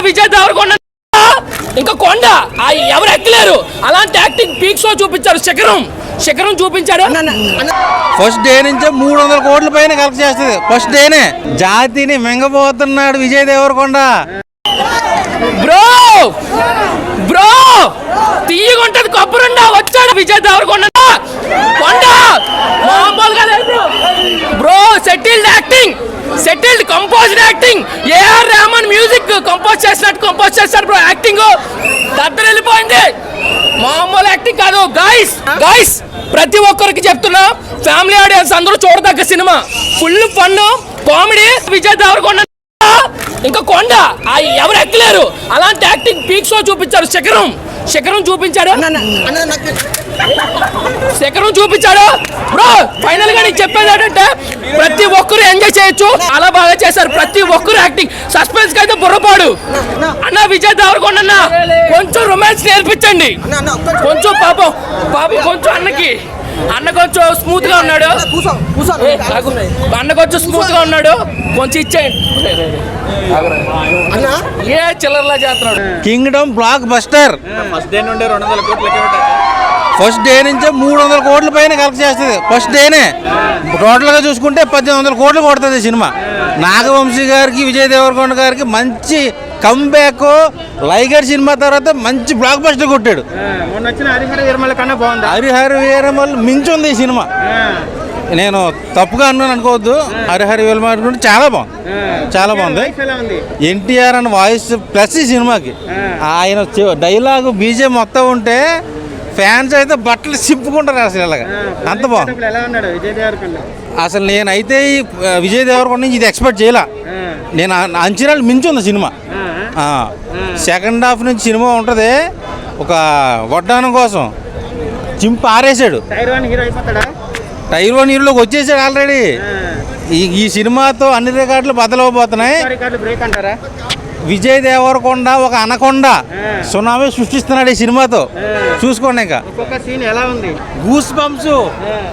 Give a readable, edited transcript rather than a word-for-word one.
విజయ్ దేవరకొండ ఇంకా కొండ ఎవరు ఎక్కలేరు అలాంటి యాక్టింగ్ పీక్ షో చూపించారు. శిఖరం చూపించాడు. ఫస్ట్ డే నుంచే 300 కోట్ల పైన కలెక్ట్ చేస్తుంది. ఫస్ట్ డేనే జాతిని మెంగపోతున్నాడు విజయ్ దేవరకొండ. బ్రో తీయగుంటది కొబ్బరుండా వచ్చాడు విజయ్ దేవరకొండ. కొండ మామూలుగా లేదు bro. Settled composed acting. A R Rahman music compose చేశాడు బ్రో. యాక్టింగ్ దద్దరు వెళ్ళిపోయింది. మామూలు యాక్టింగ్ కాదు గైస్. ప్రతి ఒక్కరికి చెప్తున్నా, ఫ్యామిలీ ఆడియన్స్ అందరూ చూడదగ్గ సినిమా. Full fun comedy. Vijay Deverakonda ఇంకా కొండ ఎవరు ఎక్కలేరు అలాంటి యాక్టింగ్ పీక్ షో చూపించారు. శిఖరం చూపించాడు బ్రో. ఫైనల్ గా నీకు చెప్పేది ఏంటంటే ప్రతి ఒక్కరు ఎంజాయ్ చేయొచ్చు. అలా బాగా చేశారు ప్రతి ఒక్కరు యాక్టింగ్. సస్పెన్స్ అయితే బుర్రపాడు అన్న. విజయ్ దేవరకొండ అన్న కొంచెం రొమాన్స్ నేర్పించండి. కొంచెం పాపం కొంచెం అన్న కొంచెం స్మూత్ గా ఉన్నాడు. కొంచెం ఇచ్చేయండి. ఏ చిల్లర్లా చేస్తున్నాడు. Kingdom block buster. First day నుంచే 300 కోట్ల పైన కలెక్ట్ చేస్తుంది. ఫస్ట్ డేనే టోటల్గా చూసుకుంటే 1800 కోట్లు కొడుతుంది సినిమా. నాగవంశీ గారికి విజయ్ దేవరకొండ గారికి మంచి కంబ్యాక్. లైగర్ సినిమా తర్వాత మంచి బ్లాక్ బస్టర్ కొట్టాడు. హరిహర వీరమల్ మించుంది ఈ సినిమా. నేను తప్పుగా అన్నాను అనుకోవద్దు. హరిహర వీరమల్ చాలా బాగుంది. ఎన్టీఆర్ అన్న వాయిస్ ప్లస్ ఈ సినిమాకి. ఆయన డైలాగు బీజే మొత్తం ఉంటే ఫ్యాన్స్ అయితే బట్టలు సింపుకుంటారు అసలు. ఇలాగా అంత బాగుంది. అసలు నేనైతే ఈ విజయ్ దేవరకొండ నుంచి ఇది ఎక్స్పెక్ట్ చేయలే. నేను అంచనాలు మించి ఉంది సినిమా. సెకండ్ హాఫ్ నుంచి సినిమా ఉంటుంది ఒక వడ్డానం కోసం చింపు ఆరేసాడు. టైర్ 1 హీరోలోకి వచ్చేసాడు ఆల్రెడీ. ఈ సినిమాతో అన్ని రికార్డులు బద్దలవబోతున్నాయి. విజయ్ దేవరకొండ ఒక అనకొండ సునామీ సృష్టిస్తున్నాడు ఈ సినిమాతో. చూసుకోండి. ఇంకా గూస్ బంప్స్